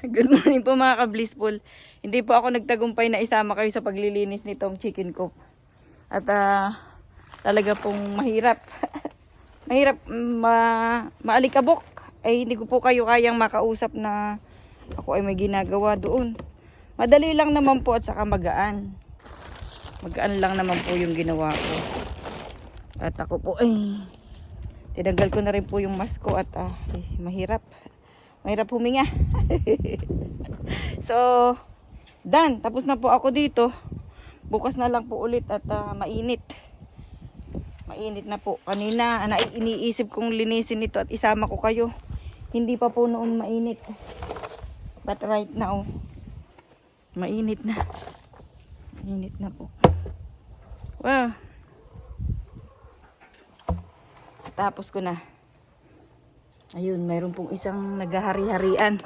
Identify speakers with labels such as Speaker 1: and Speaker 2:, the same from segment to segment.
Speaker 1: Good morning po mga ka-blissful. Hindi po ako nagtagumpay na isama kayo sa paglilinis nitong chicken coop. At talaga pong mahirap. Mahirap maalikabok. Ay hindi ko po kayo kayang makausap na ako ay may ginagawa doon. Madali lang naman po at saka magaan. Magaan lang naman po yung ginawa ko. At ako po ay tinanggal ko na rin po yung mask ko at mahirap. Mahirap huminga. So, done. Tapos na po ako dito. Bukas na lang po ulit at mainit. Mainit na po. Kanina, iniisip kong linisin ito at isama ko kayo. Hindi pa po noon mainit. But right now, mainit na. Mainit na po. Wow. Tapos ko na. Ayun, mayroon pong isang naghahari-harian.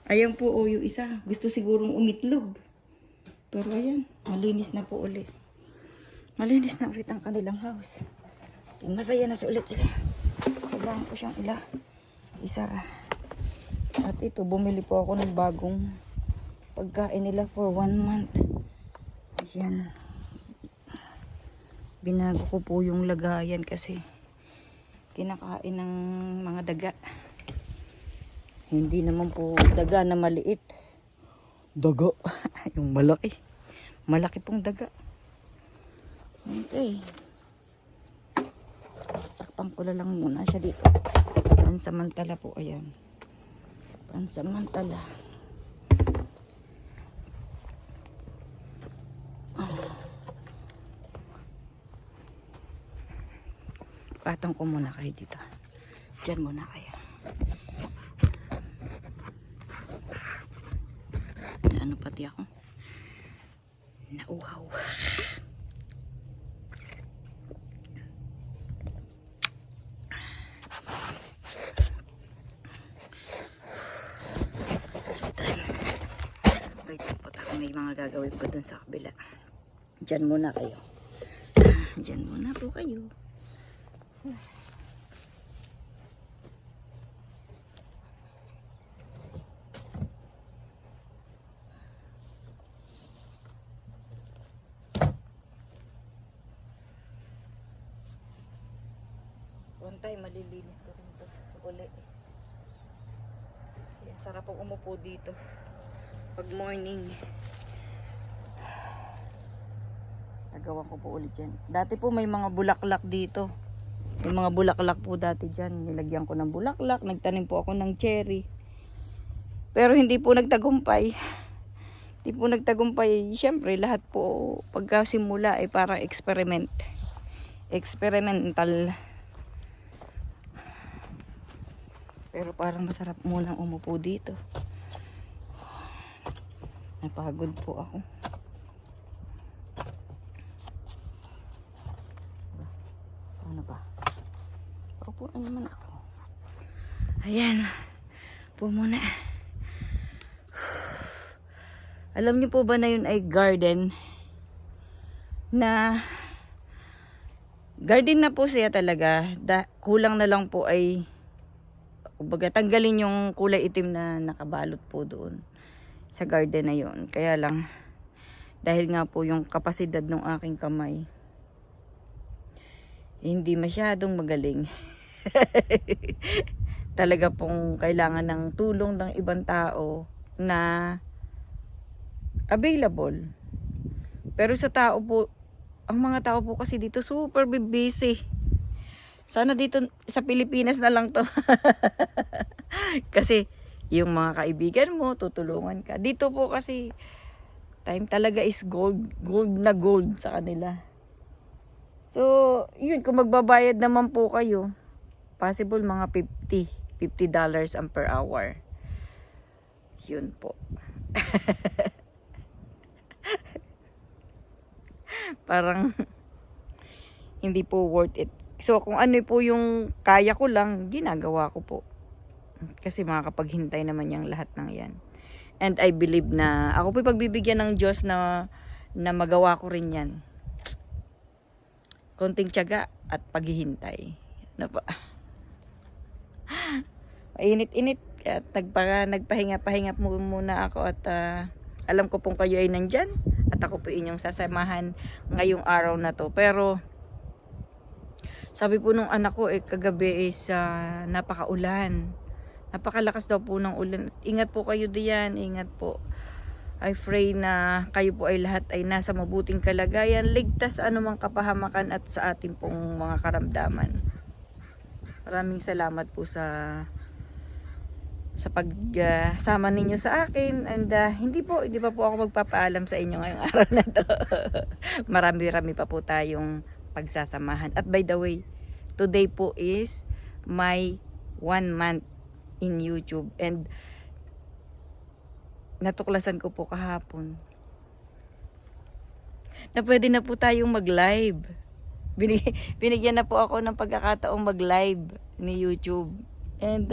Speaker 1: Ayan po yung isa. Gusto sigurong umitlog. Pero ayan, malinis na po ulit. Malinis na ulit ang kanilang house. Masaya na ulit sila. Kailangan ko siyang isara. At ito, bumili po ako ng bagong pagkain nila for 1 month. Ayan. Binago ko po yung lagayan kasi kinakain ng mga daga. Hindi naman po daga na maliit. Daga. Yung malaki. Malaki pong daga. Okay. Takpan ko lang muna siya dito. Pansamantala po. Ayan. Pansamantala. Patong ko muna kayo dito. Diyan muna kayo. Ano pati ako? Nauhaw. Sultan. Wait po tayo. May mga gagawin pa dun sa kabila. Diyan muna kayo. Diyan muna po kayo. One time malilinis ko rin ito uli. Kasi sarap pong umupo dito pag morning. Nagawan ko po ulit yan. Dati po may mga bulaklak dito. May mga bulaklak po dati dyan. Nilagyan ko ng bulaklak. Nagtanim po ako ng cherry. Pero hindi po nagtagumpay. Hindi po nagtagumpay. Siyempre, lahat po pagkasimula ay parang experiment. Experimental. Pero parang masarap munang umupo dito. Napagod po ako. Ano ba? Paupuan naman ako. Ayan. Po muna. Alam niyo po ba na yun ay garden? Na garden na po siya talaga. Kulang na lang po ay kumbaga tanggalin yung kulay itim na nakabalot po doon sa garden na yun. Kaya lang dahil nga po yung kapasidad ng aking kamay hindi masyadong magaling. Talaga pong kailangan ng tulong ng ibang tao na available. Pero sa tao po, ang mga tao po kasi dito super busy. Sana dito sa Pilipinas na lang to. Kasi yung mga kaibigan mo, tutulungan ka. Dito po kasi time talaga is gold. Gold na gold sa kanila. So, yun, kung magbabayad naman po kayo, possible mga $50 ang per hour. Yun po. Parang hindi po worth it. So, kung ano po yung kaya ko lang, ginagawa ko po. Kasi makakapaghintay naman yung lahat ng yan. And I believe na ako po pagbibigyan ng Diyos na magawa ko rin yan. Konting tiyaga at paghihintay. Ano pa? Mainit-init. Kaya nagpahinga-pahinga muna ako at alam ko pong kayo ay nandyan at ako po inyong sasamahan ngayong araw na to. Pero sabi po nung anak ko kagabi is napakaulan. Napakalakas daw po ng ulan. Ingat po kayo diyan, ingat po. I pray na kayo po ay lahat ay nasa mabuting kalagayan, ligtas sa anumang kapahamakan at sa ating pong mga karamdaman. Maraming salamat po sa pagsama ninyo sa akin, and hindi pa po ako magpapaalam sa inyo ngayong araw na to. Marami pa po tayong pagsasamahan. At by the way, today po is my 1 month in YouTube, and natuklasan ko po kahapon na pwede na po tayong mag-live. Binigyan na po ako ng pagkakataong mag-live ni YouTube, and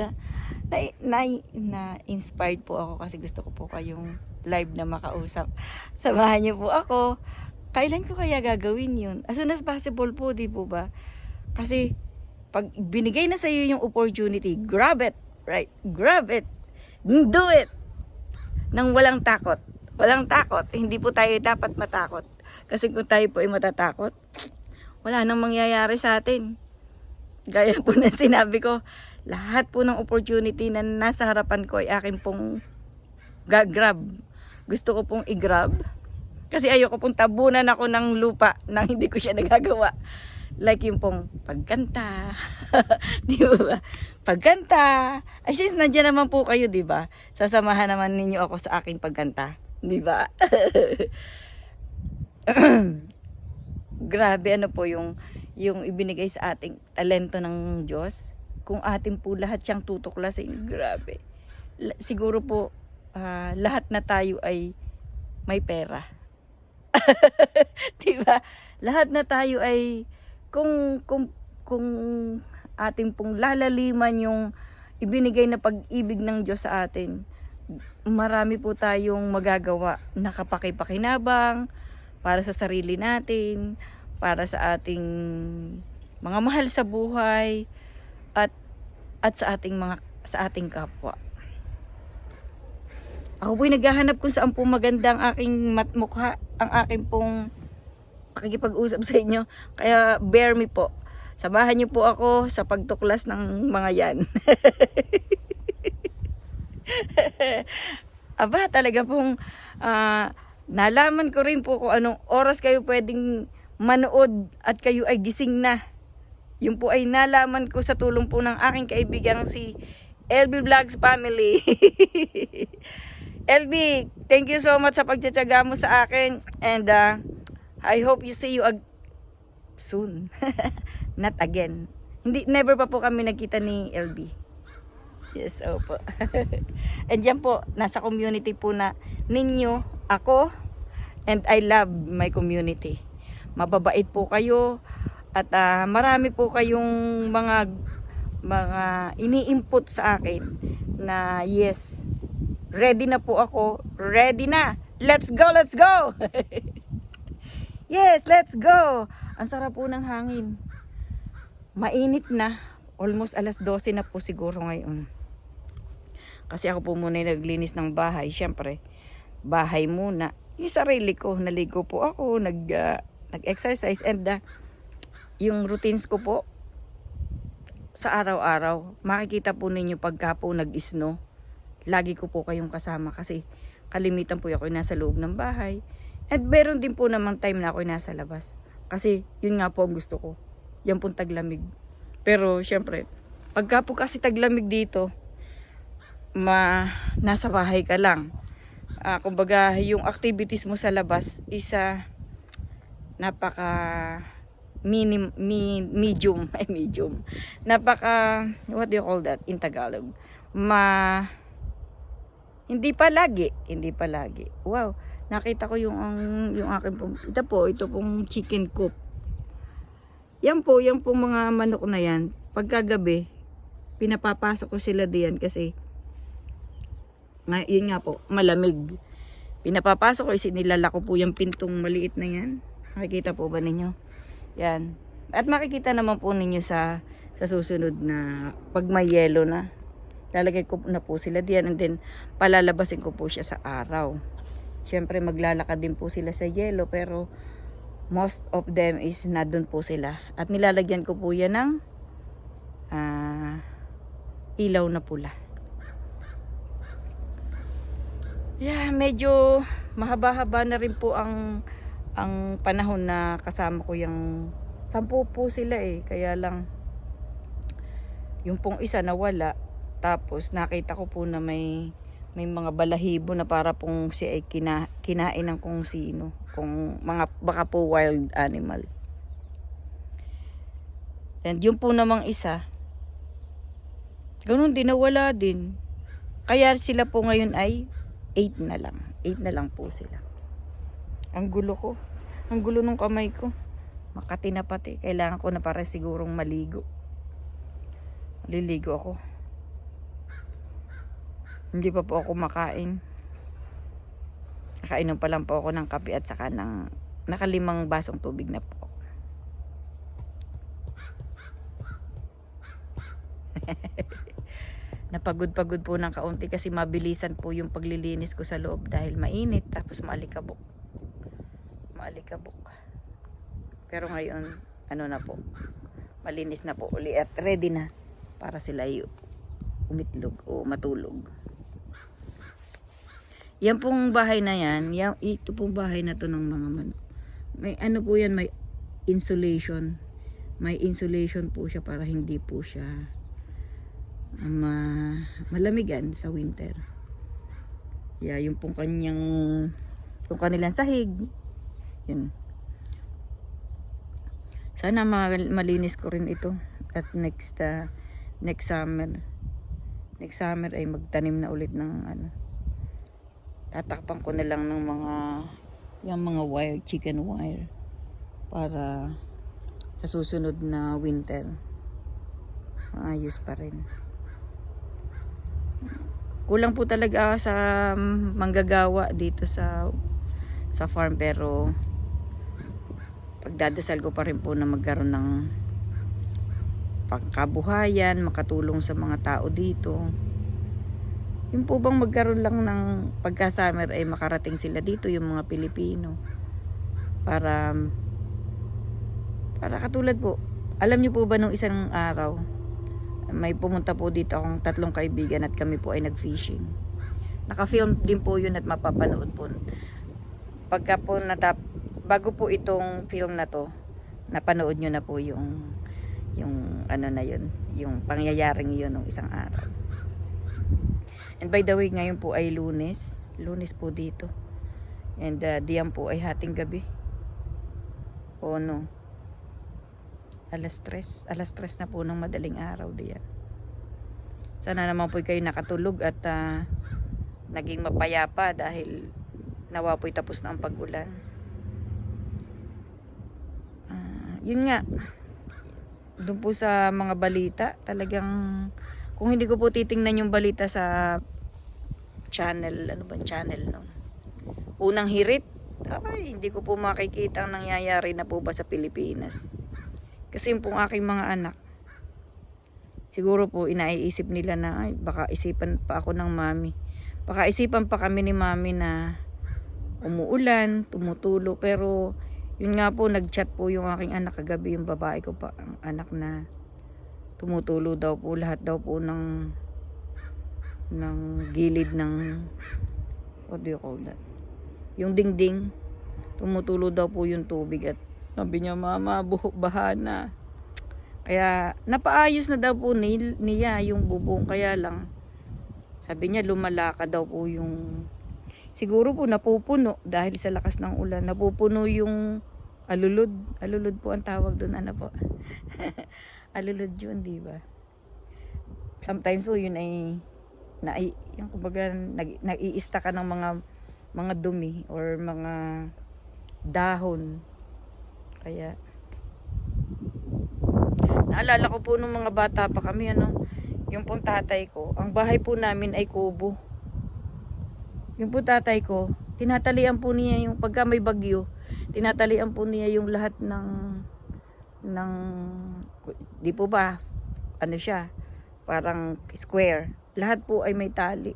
Speaker 1: na-inspired po ako kasi gusto ko po kayong live na makausap. Samahan niyo po ako. Kailan ko kaya gagawin yun? As soon as possible po, di po ba? Kasi pag binigay na sa iyo yung opportunity, grab it, right? Grab it. Do it. Nang walang takot. Walang takot. Hindi po tayo dapat matakot. Kasi kung tayo po ay matatakot, wala nang mangyayari sa atin. Gaya po na sinabi ko, lahat po ng opportunity na nasa harapan ko ay akin pong grab. Gusto ko pong i-grab. Kasi ayoko pong tabunan ako ng lupa nang hindi ko siya nagagawa. Like yung pong pagkanta. Di ba? Pagkanta. Ay sis, nandiyan naman po kayo, di ba? Sasamahan naman ninyo ako sa aking pagkanta. Di ba? Grabe, ano po yung ibinigay sa ating talento ng Diyos. Kung atin po lahat siyang tutuklasin, grabe. Siguro po, lahat na tayo ay may pera. Diba? Lahat na tayo ay, kung ating pong lalaliman yung ibinigay na pag-ibig ng Diyos sa atin, marami po tayong magagawa na kapakipakinabang para sa sarili natin, para sa ating mga mahal sa buhay, at sa ating kapwa. Ako po'y naghahanap kung saan po maganda ang aking mukha, ang aking pong pakikipag-usap sa inyo. Kaya bear me po. Samahan niyo po ako sa pagtuklas ng mga yan. Aba, talaga pong nalaman ko rin po kung anong oras kayo pwedeng manood at kayo ay gising na. Yung po ay nalaman ko sa tulong po ng aking kaibigang si LB Vlogs Family. LB, thank you so much sa pagtsatsaga mo sa akin, and I hope you see you soon. Not again. Never pa po kami nagkita ni LB. Yes, opo. And yan po, nasa community po na ninyo, ako, and I love my community. Mababait po kayo, at marami po kayong mga ini-input sa akin na yes, ready na po ako, ready na. Let's go, let's go. Yes, let's go. Ang sarap po ng hangin. Mainit na. Almost alas 12 na po siguro ngayon. Kasi ako po muna naglinis ng bahay. Siyempre, bahay muna. Yung sarili ko, naligo po ako, nag-exercise, and yung routines ko po sa araw-araw, makikita po ninyo pagka po nag-snow, lagi ko po kayong kasama kasi kalimitan po ako nasa loob ng bahay. At meron din po namang time na ako nasa labas. Kasi yun nga po ang gusto ko. Yan pong taglamig. Pero syempre, pagka po kasi taglamig dito, nasa bahay ka lang. Kumbaga, yung activities mo sa labas is napaka medium. Napaka, what do you call that in Tagalog? Hindi pa lagi. Wow, nakita ko yung akin pong, ito pong chicken coop. Yan po mga manok na yan. Pagkagabi, pinapapasok ko sila diyan kasi yun nga po, malamig. Pinapapasok ko, isinilala ko po yung pintong maliit na yan. Nakikita po ba ninyo? Yan. At makikita naman po ninyo sa susunod na pag may yelo na. lalagay ko na po sila diyan, and then palalabasin ko po siya sa araw. Siyempre maglalakad din po sila sa yelo, pero most of them is nandun po sila. At nilalagyan ko po yan ng ilaw na pula. Yeah, medyo mahaba-haba na rin po ang panahon na kasama ko yung 10 po sila kaya lang yung pong isa nawala, tapos nakita ko po na may mga balahibo na para pong siya ay kinain ng kung sino, kung mga baka po wild animal. And yung po namang isa, ganun din, nawala din. Kaya sila po ngayon ay 8 na lang. 8 na lang po sila. Ang gulo ko. Ang gulo ng kamay ko. Makati na pati. Kailangan ko na para sigurong maligo. Liligo ako. Hindi pa po ako makain. Nakainom pa lang po ako ng kape at saka ng nakalimang basong tubig na po. Napagod-pagod po ng kaunti kasi mabilisan po yung paglilinis ko sa loob dahil mainit, tapos maalikabok. Pero ngayon, na po, malinis na po uli at ready na para sila umitlog o matulog. Yan pong bahay na yan, ito pong bahay na to ng mga manok. May po yan, may insulation. May insulation po siya para hindi po siya malamigan sa winter. Yung pong yung kanilang sahig. Yun. Sana malinis ko rin ito. At next summer ay magtanim na ulit ng tatakpan ko na lang ng mga wire, chicken wire, para sa susunod na winter maayos pa rin. Kulang po talaga sa manggagawa dito sa farm, pero pagdadasal ko pa rin po na magkaroon ng pangkabuhayan, makatulong sa mga tao dito. Yung po bang magkaroon lang ng pagka-summer ay makarating sila dito, yung mga Pilipino. Para katulad po, alam niyo po ba nung isang araw, may pumunta po dito akong 3 kaibigan at kami po ay nag-fishing. Naka-film din po yun at mapapanood po. Pagka po bago po itong film na to, napanood nyo na po yung na yun, yung pangyayaring yun ng isang araw. And by the way, ngayon po ay Lunes po dito. And diyan po ay hating gabi. O no, alas 3 na po ng madaling araw diyan. Sana naman po kayo nakatulog at naging mapayapa dahil nawa po'y tapos na ang pag-ulan. Yun nga, doon po sa mga balita, talagang kung hindi ko po titingnan yung balita sa channel, channel no? Unang hirit, hindi ko po makikita ang nangyayari na po ba sa Pilipinas. Kasi yung pong aking mga anak, siguro po inaiisip nila na baka isipan pa ako ng mami. Baka isipan pa kami ni mami na umuulan, tumutulo, pero yun nga po, nag-chat po yung aking anak kagabi, yung babae ko pa, ang anak na tumutulo daw po, lahat daw po ng gilid ng, what do you call that? Yung dingding, tumutulo daw po yung tubig at sabi niya, mama, baha na. Kaya napaayos na daw po niya yung bubong, kaya lang sabi niya lumalaka daw po yung, siguro po napupuno dahil sa lakas ng ulan, napupuno yung alulod po ang tawag doon, po. Alulod yun, di ba? Sometimes po yun ay yung kumbaga nag-iista ka ng mga dumi or mga dahon. Kaya naalala ko po nung mga bata pa kami, yung pong tatay ko, ang bahay po namin ay kubo. Yung po tatay ko, tinatalian po niya yung pagka may bagyo, tinatalian po niya yung lahat ng di po ba, siya, parang square. lahat po ay may tali.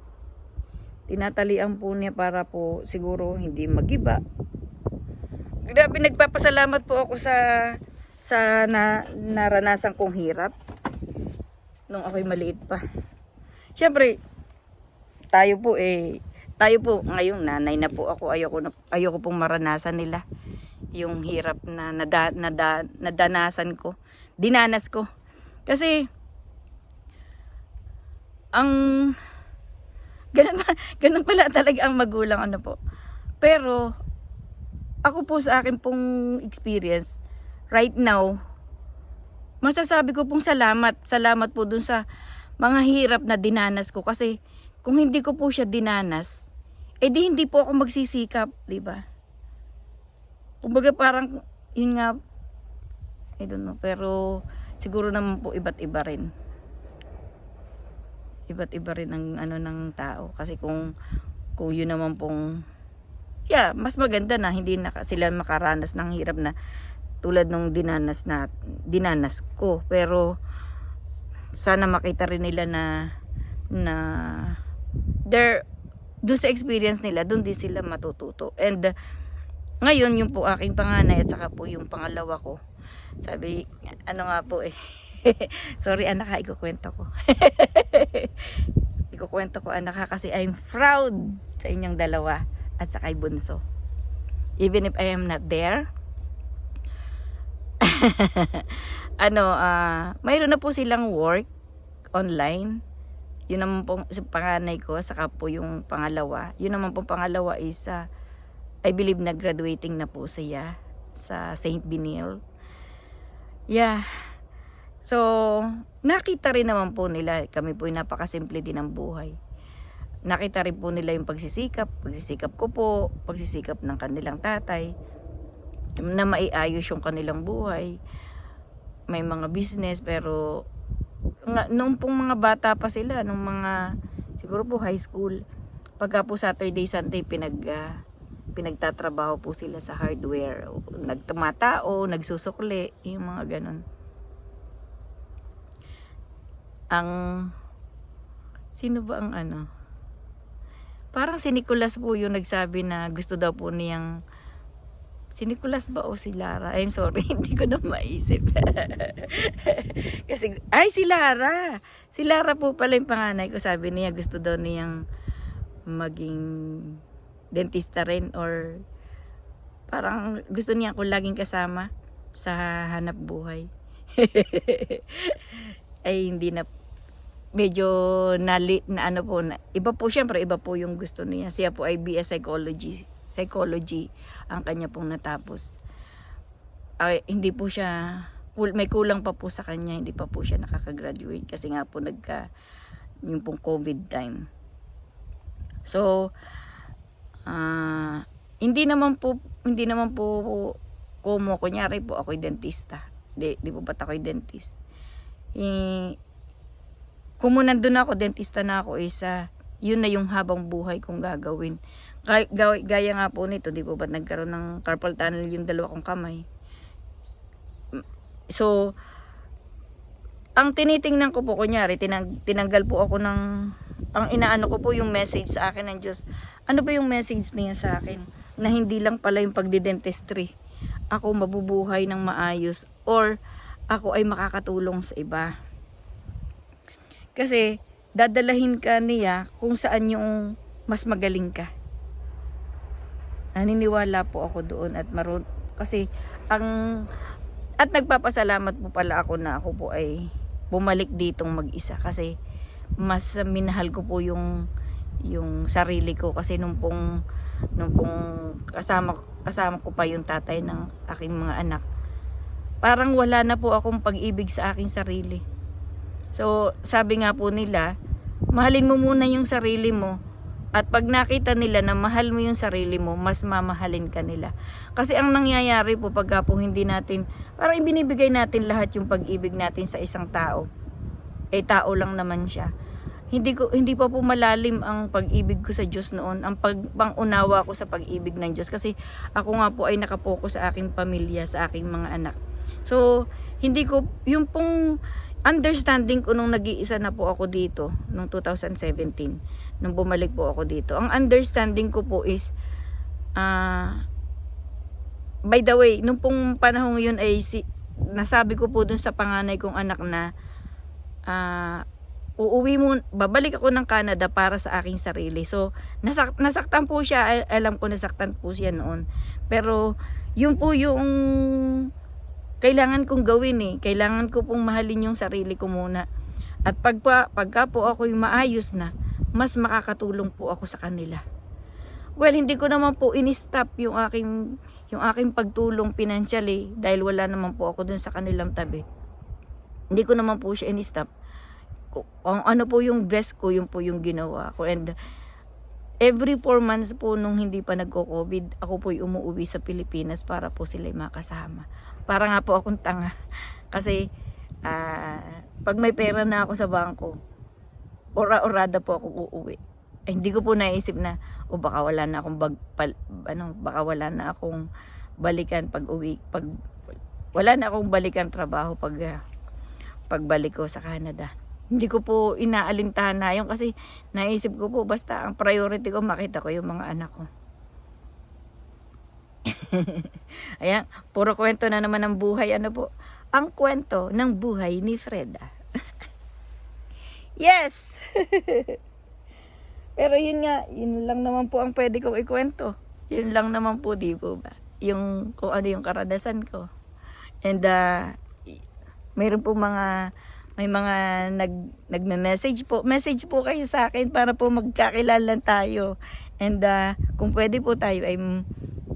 Speaker 1: Tinatalian po niya para po siguro hindi magiba. Grabe, nagpapasalamat po ako sa naranasan kong hirap nung ako'y maliit pa. Siyempre, tayo po ngayon nanay na po ako, ayoko pong maranasan nila yung hirap na dinanas ko. Kasi ang ganun pala talaga ang magulang, ano po. Pero ako po sa akin pong experience right now, masasabi ko pong salamat po dun sa mga hirap na dinanas ko, kasi kung hindi ko po siya dinanas, di hindi po ako magsisikap, di ba? Kumbaga parang yun nga, I don't know, pero siguro naman po iba't iba rin ang ano ng tao, kasi kung yun naman pong mas maganda na hindi na sila makaranas ng hirap na tulad nung dinanas ko. Pero sana makita rin nila na doon sa experience nila, doon din sila matututo. And ngayon yung po aking panganay at saka po yung pangalawa ko, sabi, ano nga po sorry anak, ikukwento ko. Ikukwento ko anak kasi I'm proud sa inyong dalawa at sa kay bunso. Even if I am not there. Mayroon na po silang work online. Yun naman po sa panganay ko, saka po yung pangalawa. Yun naman po pangalawa is I believe na graduating na po siya sa St. Benil. Yeah. So, nakita rin naman po nila, kami po yung napakasimple din ng buhay. Nakita rin po nila yung pagsisikap ko po, pagsisikap ng kanilang tatay, na maiayos yung kanilang buhay. May mga business, pero noong pong mga bata pa sila, nung mga siguro po high school, pagka po Saturday, Sunday, pinagtatrabaho po sila sa hardware, nagtumatao, nagsusukli, yung mga ganun. Sino ba ang parang si Nicolas po yung nagsabi na gusto daw po niyang, si Nicolas ba o si Lara? I'm sorry, hindi ko na maisip. Kasi, si Lara. Si Lara po pala yung panganay ko. Sabi niya gusto daw niyang maging dentista rin, or parang gusto niya ako laging kasama sa hanap buhay. Hindi na, medyo iba po, syempre iba po yung gusto niya. Siya po ay BS psychology ang kanya pong natapos. Hindi po siya, may kulang pa po sa kanya, hindi pa po siya nakaka-graduate kasi nga po yung pong COVID time. So hindi naman po kunyari po ako'y dentista. Di po ba't ako'y dentist? Kung nandun ako, dentista na ako, yun na yung habang buhay kong gagawin. Gaya nga po nito, di po ba't nagkaroon ng carpal tunnel yung dalawa kong kamay. So, ang tinitingnan ko po, kunyari, tinanggal po ako ang inaano ko po yung message sa akin ng Diyos. Ano ba yung message niya sa akin? Na hindi lang pala yung pagdidentistry ako mabubuhay ng maayos, or ako ay makakatulong sa iba. Kasi dadalahin ka niya kung saan yung mas magaling ka. Naniniwala po ako doon at kasi at nagpapasalamat po pala ako na ako po ay bumalik ditong mag-isa, kasi mas minahal ko po yung sarili ko, kasi nung pong kasama ko pa yung tatay ng aking mga anak, parang wala na po akong pag-ibig sa aking sarili. So, sabi nga po nila, mahalin mo muna yung sarili mo, at pag nakita nila na mahal mo yung sarili mo, mas mamahalin ka nila. Kasi ang nangyayari po pagka po hindi natin, parang ibinibigay natin lahat yung pag-ibig natin sa isang tao, tao lang naman siya. Hindi pa po malalim ang pag-ibig ko sa Diyos noon, ang pangunawa ko sa pag-ibig ng Diyos, kasi ako nga po ay nakapokus sa aking pamilya, sa aking mga anak. So, hindi ko yung understanding ko nung nag-iisa na po ako dito, nung 2017, nung bumalik po ako dito. Ang understanding ko po is, by the way, nung pong panahon yun ay nasabi ko po dun sa panganay kong anak na babalik ako ng Canada para sa aking sarili. So, nasaktan po siya. Alam ko nasaktan po siya noon. Pero, yun po yung kailangan kong gawin eh. Kailangan ko pong mahalin yung sarili ko muna. At pagka po ako'y maayos na, mas makakatulong po ako sa kanila. Well, hindi ko naman po in-stop yung aking pagtulong financially dahil wala naman po ako dun sa kanilang tabi. Hindi ko naman po siya in-stop. Ano po yung best ko, yun po yung ginawa ko. And every 4 months po nung hindi pa nagko-COVID, ako po'y umuwi sa Pilipinas para po sila'y makasama. Para nga po akong tanga. Kasi pag may pera na ako sa bangko, ora-orada po ako uuwi. Hindi ko po naisip na baka wala na akong baka wala na akong balikan wala na akong balikan trabaho pagbalik ko sa Canada. Hindi ko po inaalintahan na yun kasi naisip ko po basta ang priority ko makita ko yung mga anak ko. Ayan, puro kwento na naman ng buhay. Ano po? Ang kwento ng buhay ni Freda. Yes! Pero yun nga, yun lang naman po ang pwede kong ikwento. Yun lang naman po, di po ba? Yung kung ano yung karanasan ko. And mayroon po may mga nagme-message po. Message po kayo sa akin para po magkakilala tayo. And kung pwede po tayo ay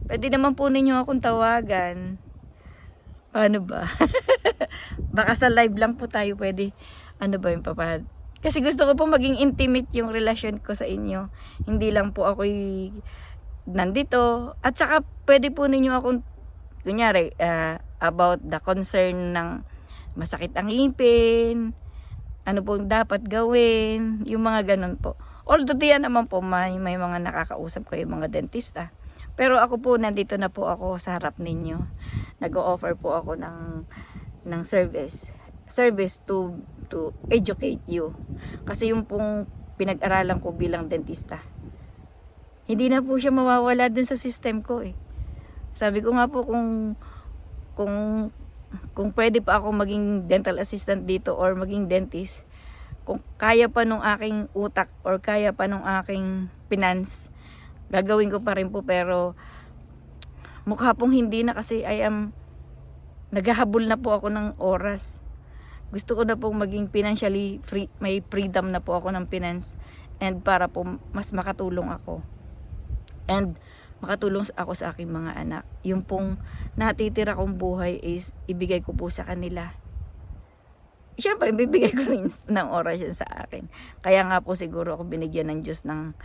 Speaker 1: pwede naman po ninyo akong tawagan. Paano ba? Baka sa live lang po tayo pwede. Ano ba yung papahad? Kasi gusto ko po maging intimate yung relasyon ko sa inyo. Hindi lang po ako'y nandito. At saka pwede po ninyo akong, kunyari, about the concern ng masakit ang ngipin, ano pong dapat gawin, yung mga ganun po. Although diyan naman po may mga nakakausap ko yung mga dentista. Pero ako po, nandito na po ako sa harap ninyo. Nag-o-offer po ako ng service to educate you. Kasi yung pong pinag-aralan ko bilang dentista, hindi na po siya mawawala dun sa system ko eh. Sabi ko nga po kung pwede pa ako maging dental assistant dito or maging dentist, kung kaya pa nung aking utak or kaya pa nung aking finance, gagawin ko pa rin po. Pero mukha pong hindi na kasi naghahabol na po ako ng oras. Gusto ko na pong maging financially free, may freedom na po ako ng finance, and para po mas makatulong ako. And makatulong ako sa aking mga anak. Yung pong natitira kong buhay is ibigay ko po sa kanila. Siyempre, bibigay ko rin ng oras yan sa akin. Kaya nga po siguro ako binigyan ng Diyos ng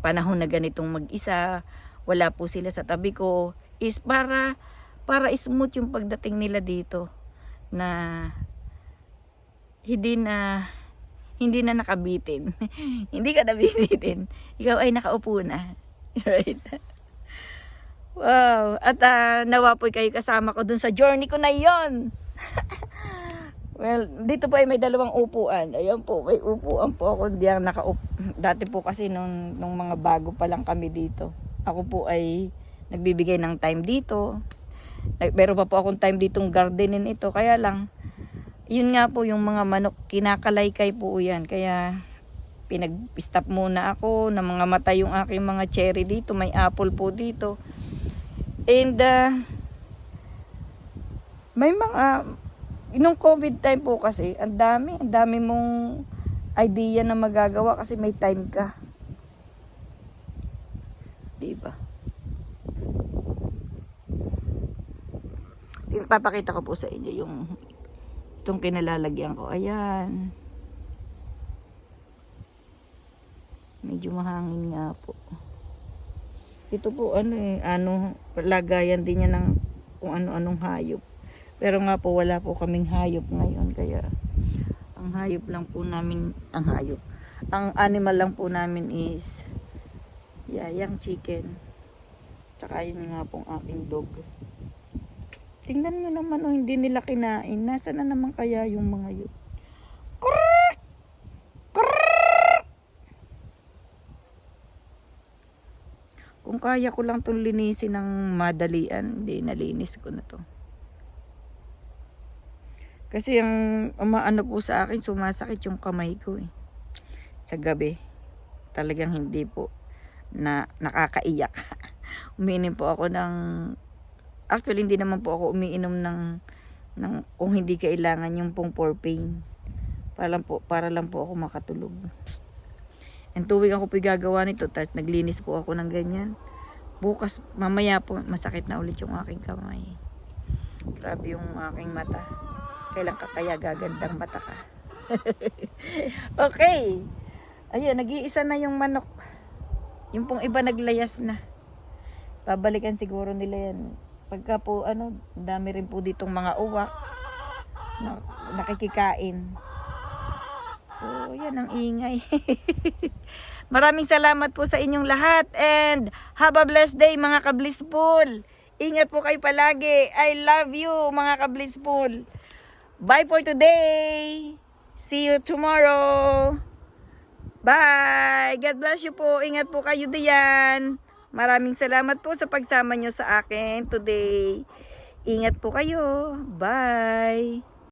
Speaker 1: panahon na ganitong mag-isa. Wala po sila sa tabi ko. Is para smooth yung pagdating nila dito. Na hindi na nakabitin. Hindi ka nabibitin. Ikaw ay nakaupo na. Right? Wow. At nawa po kayo kasama ko dun sa journey ko na yon. Well, dito po ay may 2 upuan. Ayan po, may upuan po ako. Diyan dati po kasi nung mga bago pa lang kami dito, ako po ay nagbibigay ng time dito. Meron pa po akong time ditong gardenin ito. Kaya lang, yun nga po yung mga manok, kinakalaykay po yan. Kaya pinag-stop muna ako na mga mata yung aking mga cherry dito. May apple po dito. And may mga nung COVID time po kasi, ang dami mong idea na magagawa kasi may time ka. Diba? Papakita ko po sa inyo itong kinalalagyan ko. Ayan. Medyo mahangin nga po. Ito po lagayan din niya ng kung ano-anong hayop. Pero nga po wala po kaming hayop ngayon, kaya ang hayop lang po namin, ang animal lang po namin is yung chicken. Tsaka yun nga pong aking dog. Tingnan nyo naman, oh, hindi nila kinain. Nasaan na naman kaya yung mga yun? Krrrr! Krrrr! Kung kaya ko lang itong linisin ng madalian, hindi, nalinis ko na to. Kasi yung umaano po sa akin, sumasakit yung kamay ko eh. Sa gabi. Talagang hindi po na nakakaiyak. Umiinom po ako ng... Actually, hindi naman po ako umiinom ng kung hindi kailangan yung pong for pain. Para lang po ako makatulog. And tuwing ako po gagawa nito, tapos naglinis po ako ng ganyan. Bukas, mamaya po, masakit na ulit yung aking kamay. Grabe yung aking mata. Kailan ka kaya gagandang mata ka? Okay. Ayun, nag-iisa na yung manok. Yung pong iba naglayas na. Babalikan siguro nila yan. Pagka po, dami rin po ditong mga uwak na nakikikain. So, yan ang ingay. Maraming salamat po sa inyong lahat and have a blessed day mga ka-blissful. Ingat po kayo palagi. I love you mga ka-blissful. Bye for today. See you tomorrow. Bye. God bless you po. Ingat po kayo diyan. Maraming salamat po sa pagsama nyo sa akin today. Ingat po kayo. Bye.